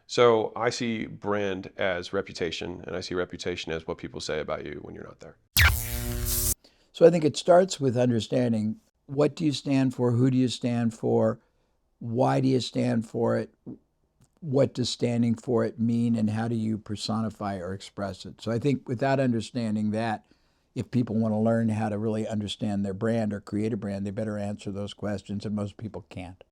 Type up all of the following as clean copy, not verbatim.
So I see brand as reputation, and I see reputation as what people say about you when you're not there. So I think it starts with understanding what do you stand for, who do you stand for, why do you stand for it, what does standing for it mean, and how do you personify or express it. So I think without understanding that, if people want to learn how to really understand their brand or create a brand, they better answer those questions, and most people can't.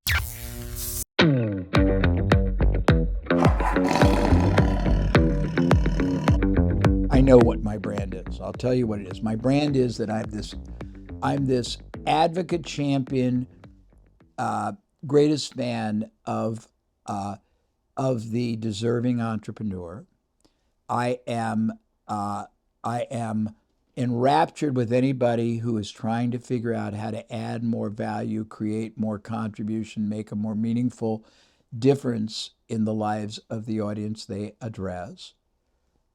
I know what my brand is. I'll tell you what it is. My brand is that I'm this advocate champion, uh, greatest fan of the deserving entrepreneur. I am uh, I am enraptured with anybody who is trying to figure out how to add more value, create more contribution, make a more meaningful difference in the lives of the audience they address.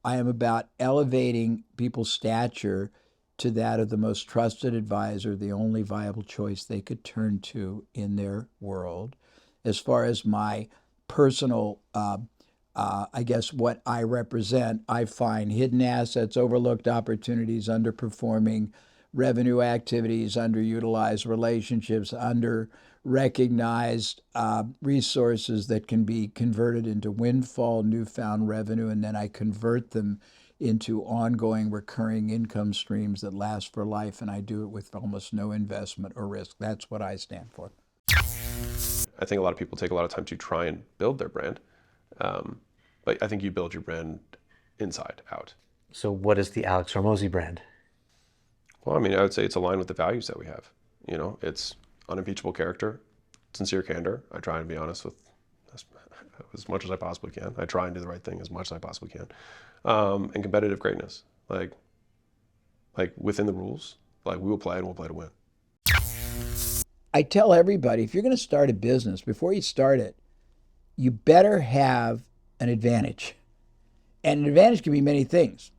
I am about elevating people's stature to that of the most trusted advisor, the only viable choice they could turn to in their world. As far as my personal, I guess, what I represent, I find hidden assets, overlooked opportunities, underperforming revenue activities, underutilized relationships, under recognized resources that can be converted into windfall newfound revenue, and then I convert them into ongoing recurring income streams that last for life, and I do it with almost no investment or risk. That's what I stand for. I think a lot of people take a lot of time to try and build their brand, um, but I think you build your brand inside out. So what is the Alex Hormozi brand? Well, I mean, I would say it's aligned with the values that we have. You know, it's unimpeachable character, sincere candor. I try and be honest with as much as I possibly can. I try and do the right thing as much as I possibly can, and competitive greatness. Like within the rules, like we will play and we'll play to win. I tell everybody if you're going to start a business, before you start it, you better have an advantage. And an advantage can be many things.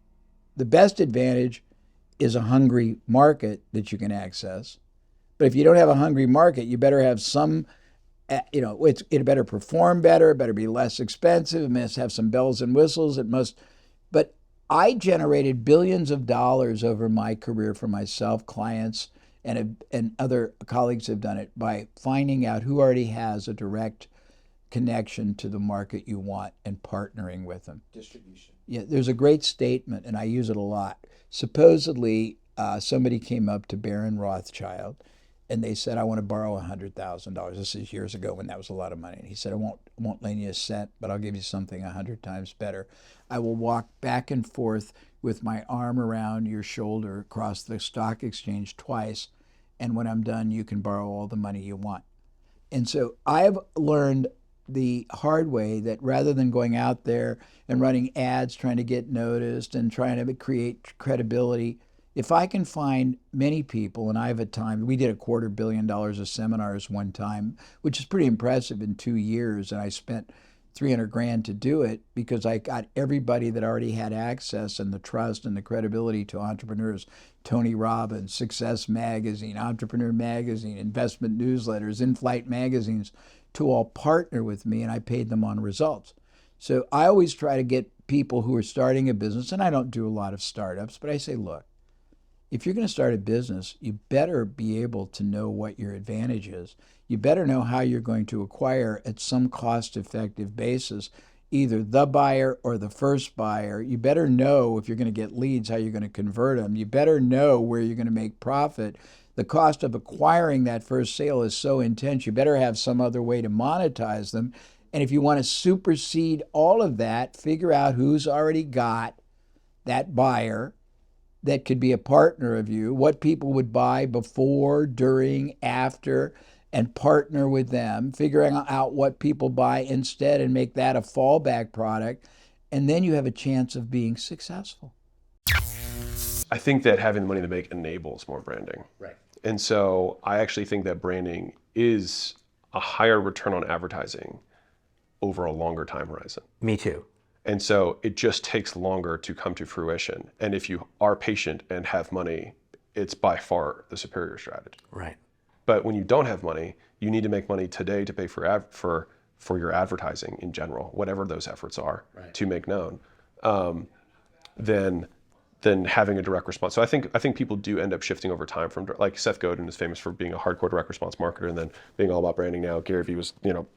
The best advantage is a hungry market that you can access. But if you don't have a hungry market, you better have some, it better perform better, it better be less expensive, it must have some bells and whistles, it must. But I generated billions of dollars over my career for myself, clients, and other colleagues have done it by finding out who already has a direct connection to the market you want and partnering with them. Distribution. Yeah, there's a great statement, and I use it a lot. Supposedly, somebody came up to Baron Rothschild, and they said, "I want to borrow $100,000." This is years ago when that was a lot of money. And he said, "I won't lend you a cent, but I'll give you something 100 times better. I will walk back and forth with my arm around your shoulder across the stock exchange twice, and when I'm done, you can borrow all the money you want." And so I've learned the hard way that rather than going out there and running ads trying to get noticed and trying to create credibility, if I can find many people, and I've at times, we did $250 million of seminars one time, which is pretty impressive in 2 years, and I spent 300 grand to do it because I got everybody that already had access and the trust and the credibility to entrepreneurs. Tony Robbins, Success Magazine, Entrepreneur Magazine, investment newsletters, in-flight magazines, to all partner with me, and I paid them on results. So I always try to get people who are starting a business, and I don't do a lot of startups, but I say, look, if you're going to start a business, you better be able to know what your advantage is. You better know how you're going to acquire at some cost-effective basis either the buyer or the first buyer. You better know if you're going to get leads, how you're going to convert them. You better know where you're going to make profit. The cost of acquiring that first sale is so intense, you better have some other way to monetize them. And if you want to supersede all of that, figure out who's already got that buyer that could be a partner of you, what people would buy before, during, after, and partner with them, figuring out what people buy instead and make that a fallback product. And then you have a chance of being successful. I think that having the money to make enables more branding. Right. And so I actually think that branding is a higher return on advertising over a longer time horizon. Me too. And so it just takes longer to come to fruition. And if you are patient and have money, it's by far the superior strategy. Right. But when you don't have money, you need to make money today to pay for for your advertising in general, whatever those efforts are to make known, than having a direct response. So I think people do end up shifting over time from, like Seth Godin is famous for being a hardcore direct response marketer and then being all about branding now. Gary Vee was,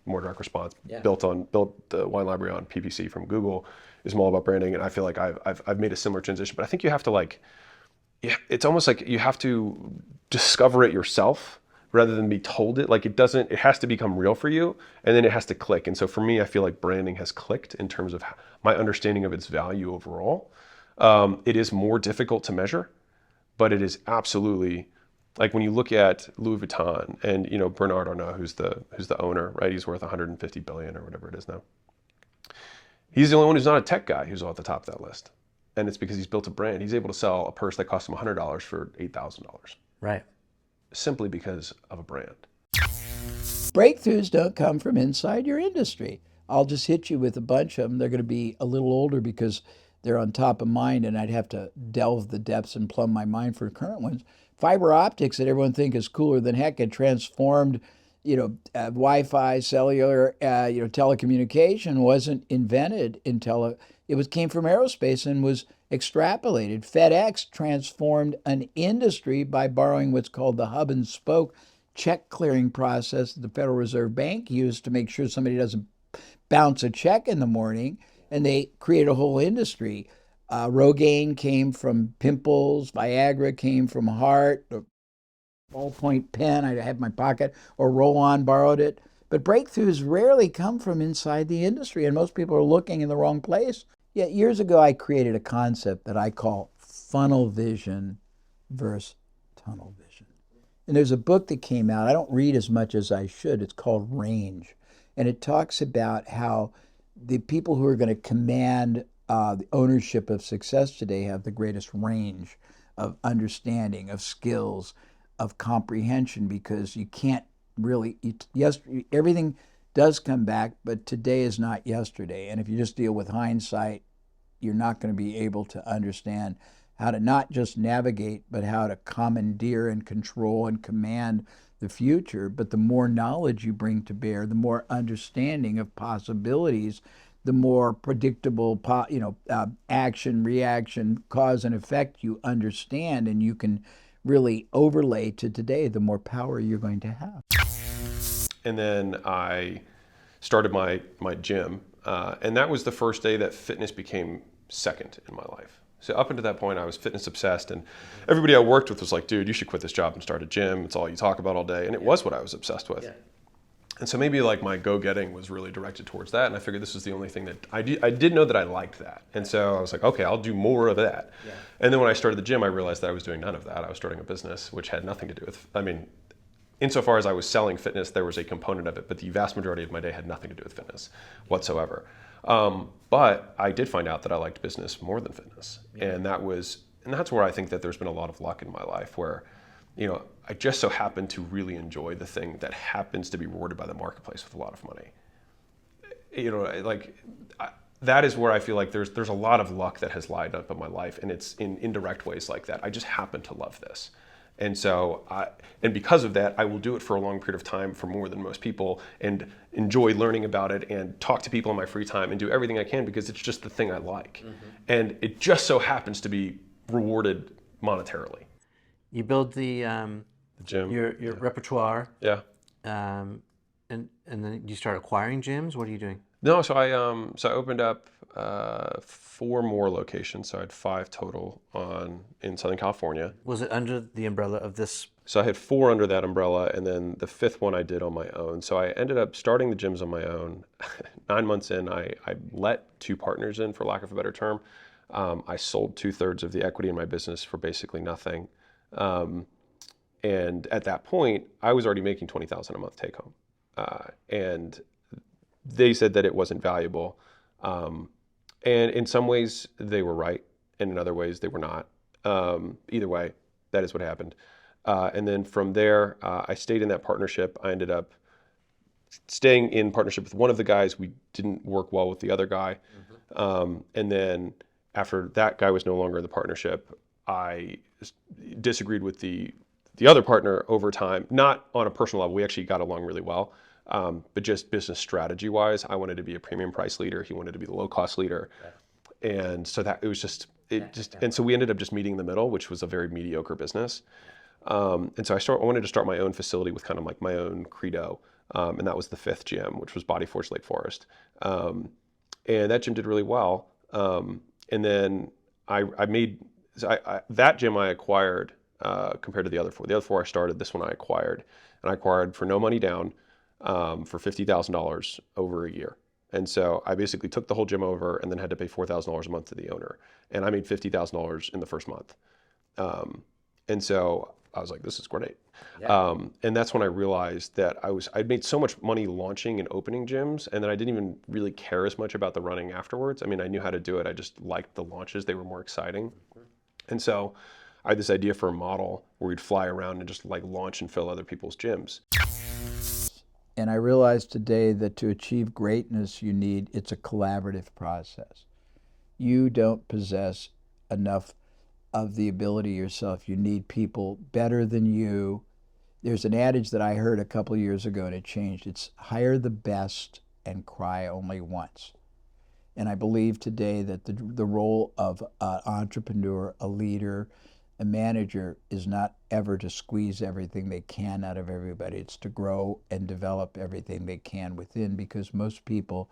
more direct response, built the wine library on PPC from Google, is more about branding. And I feel like I've made a similar transition, but I think you have to it's almost like you have to discover it yourself rather than be told it. Like it has to become real for you, and then it has to click. And so for me, I feel like branding has clicked in terms of my understanding of its value overall. It is more difficult to measure, but it is absolutely, like when you look at Louis Vuitton and Bernard Arnault, who's the owner, right? He's worth 150 billion or whatever it is now. He's the only one who's not a tech guy who's at the top of that list, and it's because he's built a brand. He's able to sell a purse that cost him $100 for $8,000, Right. simply because of a brand. Breakthroughs don't come from inside your industry. I'll just hit you with a bunch of them. They're going to be a little older because they're on top of mind, and I'd have to delve the depths and plumb my mind for current ones. Fiber optics that everyone thinks is cooler than heck had transformed, Wi-Fi, cellular, telecommunication wasn't invented until it came from aerospace and was extrapolated. FedEx transformed an industry by borrowing what's called the hub and spoke check clearing process that the Federal Reserve Bank used to make sure somebody doesn't bounce a check in the morning. And they created a whole industry. Rogaine came from pimples. Viagra came from heart. The ballpoint pen I had in my pocket, or Roll-On borrowed it. But breakthroughs rarely come from inside the industry, and most people are looking in the wrong place. Yet years ago, I created a concept that I call funnel vision versus tunnel vision. And there's a book that came out. I don't read as much as I should. It's called Range. And it talks about how the people who are going to command the ownership of success today have the greatest range of understanding, of skills, of comprehension, because you can't really, everything does come back, but today is not yesterday. And if you just deal with hindsight, you're not going to be able to understand how to not just navigate, but how to commandeer and control and command the future. But the more knowledge you bring to bear, the more understanding of possibilities, the more predictable, action, reaction, cause and effect you understand, and you can really overlay to today, the more power you're going to have. And then I started my gym, and that was the first day that fitness became second in my life. So up until that point, I was fitness obsessed, and everybody I worked with was like, dude, you should quit this job and start a gym. It's all you talk about all day. And it was what I was obsessed with. Yeah. And so maybe like my go-getting was really directed towards that. And I figured this was the only thing that I did know that I liked that. And so I was like, okay, I'll do more of that. Yeah. And then when I started the gym, I realized that I was doing none of that. I was starting a business, which had nothing to do with, insofar as I was selling fitness, there was a component of it, but the vast majority of my day had nothing to do with fitness whatsoever. But I did find out that I liked business more than fitness. Yeah. And that's where I think that there's been a lot of luck in my life, where, I just so happen to really enjoy the thing that happens to be rewarded by the marketplace with a lot of money. That is where I feel like there's a lot of luck that has lined up in my life, and it's in indirect ways like that. I just happen to love this. And so, and because of that, I will do it for a long period of time, for more than most people, and enjoy learning about it and talk to people in my free time and do everything I can because it's just the thing I like. Mm-hmm. And it just so happens to be rewarded monetarily. You build the gym, your repertoire. Yeah. And then you start acquiring gyms. What are you doing? No, so I opened up 4 more locations. So I had 5 total in Southern California. Was it under the umbrella of this? So I had 4 under that umbrella, and then the 5th one I did on my own. So I ended up starting the gyms on my own. 9 months in, I let 2 partners in, for lack of a better term. I sold 2/3 of the equity in my business for basically nothing. And at that point, I was already making $20,000 a month take home. And they said that it wasn't valuable. And in some ways they were right, and in other ways they were not. Either way, that is what happened. And then from there, I stayed in that partnership. I ended up staying in partnership with one of the guys. We didn't work well with the other guy. Mm-hmm. And then after that guy was no longer in the partnership, I disagreed with the other partner over time, not on a personal level. We actually got along really well. But just business strategy wise, I wanted to be a premium price leader. He wanted to be the low cost leader. And so that it was just, and so we ended up just meeting in the middle, which was a very mediocre business. And so I wanted to start my own facility with kind of like my own credo. And that was the 5th gym, which was Body Force Lake Forest. And that gym did really well. And then I made, that gym I acquired compared to the other 4. The other 4 I started, this one I acquired. And I acquired for no money down for $50,000 over a year. And so I basically took the whole gym over and then had to pay $4,000 a month to the owner. And I made $50,000 in the first month. And so I was like, this is great. Yeah. And that's when I realized that I'd made so much money launching and opening gyms, and then I didn't even really care as much about the running afterwards. I mean, I knew how to do it. I just liked the launches. They were more exciting. And so I had this idea for a model where we'd fly around and just like launch and fill other people's gyms. And I realized today that to achieve greatness, it's a collaborative process. You don't possess enough of the ability yourself. You need people better than you. There's an adage that I heard a couple of years ago and it changed. It's hire the best and cry only once. And I believe today that the role of an entrepreneur, a leader, a manager is not ever to squeeze everything they can out of everybody. It's to grow and develop everything they can within, because most people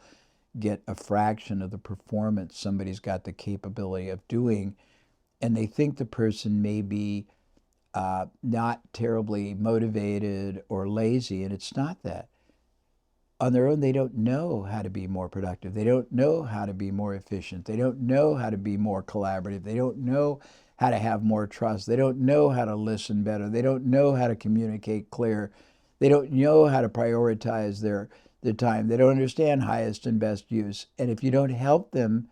get a fraction of the performance somebody's got the capability of doing, and they think the person may be not terribly motivated or lazy, and it's not that. On their own, they don't know how to be more productive. They don't know how to be more efficient. They don't know how to be more collaborative. They don't know how to have more trust. They don't know how to listen better. They don't know how to communicate clear. They don't know how to prioritize their time. They don't understand highest and best use. And if you don't help them,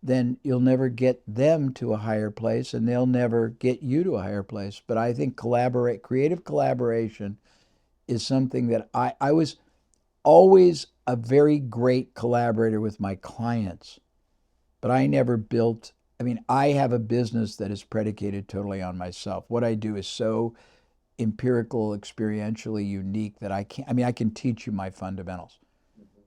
then you'll never get them to a higher place, and they'll never get you to a higher place. But I think creative collaboration is something that I was always a very great collaborator with my clients, but I never built, I have a business that is predicated totally on myself. What I do is so empirical, experientially unique that I can teach you my fundamentals,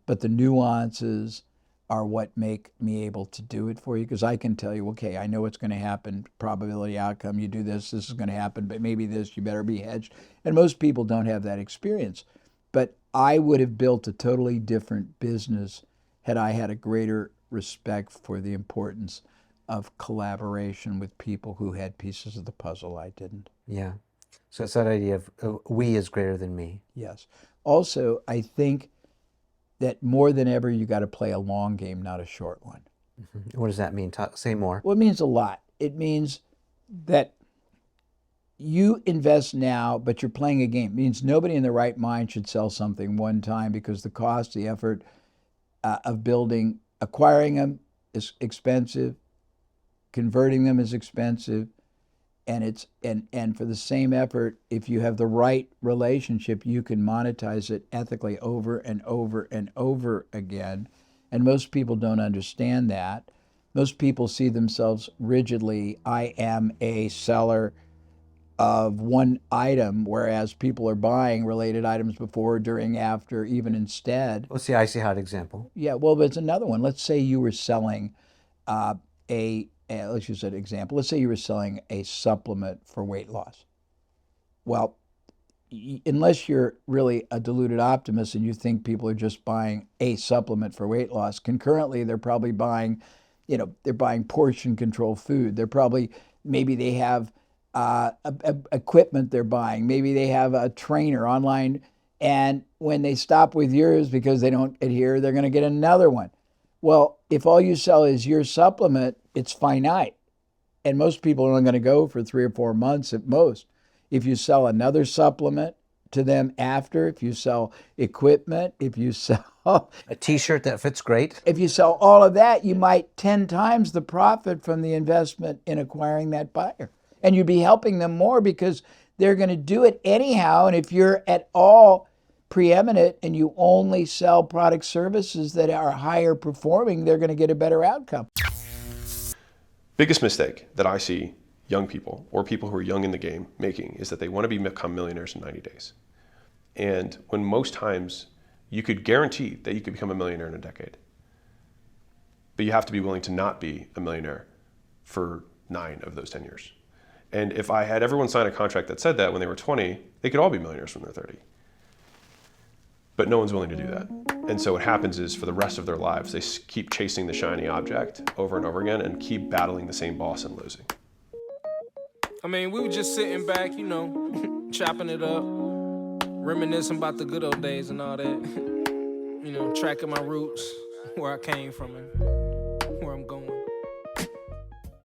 but the nuances are what make me able to do it for you, because I can tell you, okay, I know what's going to happen, probability outcome, you do this is going to happen, but maybe this, you better be hedged. And most people don't have that experience. But I would have built a totally different business had I had a greater respect for the importance of collaboration with people who had pieces of the puzzle I didn't. Yeah. So it's that idea of we is greater than me. Yes. Also, I think that more than ever, you got to play a long game, not a short one. Mm-hmm. What does that mean? Say more. Well, it means a lot. It means that you invest now, but you're playing a game. It means nobody in their right mind should sell something one time, because the cost, the effort of acquiring them is expensive, converting them is expensive, and for the same effort, if you have the right relationship, you can monetize it ethically over and over and over again. And most people don't understand that. Most people see themselves rigidly, I am a seller of one item, whereas people are buying related items before, during, after, even instead. Let's see, I see how example. Yeah, well, there's another one. Let's say you were selling let's use an example. Let's say you were selling a supplement for weight loss. Well, unless you're really a deluded optimist and you think people are just buying a supplement for weight loss, concurrently they're probably buying, they're buying portion control food. Maybe they have equipment they're buying. Maybe they have a trainer online, and when they stop with yours because they don't adhere, they're going to get another one. Well, if all you sell is your supplement, it's finite. And most people are only going to go for 3 or 4 months at most. If you sell another supplement to them after, if you sell equipment, if you sell a t-shirt that fits great, if you sell all of that, you might 10 times the profit from the investment in acquiring that buyer. And you'd be helping them more because they're going to do it anyhow. And if you're at all preeminent and you only sell product services that are higher performing, they're going to get a better outcome. Biggest mistake that I see young people or people who are young in the game making is that they want to become millionaires in 90 days. And when most times you could guarantee that you could become a millionaire in a decade. But you have to be willing to not be a millionaire for 9 of those 10 years. And if I had everyone sign a contract that said that when they were 20, they could all be millionaires when they're 30. But no one's willing to do that. And so what happens is for the rest of their lives, they keep chasing the shiny object over and over again and keep battling the same boss and losing. I mean, we were just sitting back, you know, chopping it up, reminiscing about the good old days and all that. You know, tracking my roots, where I came from. And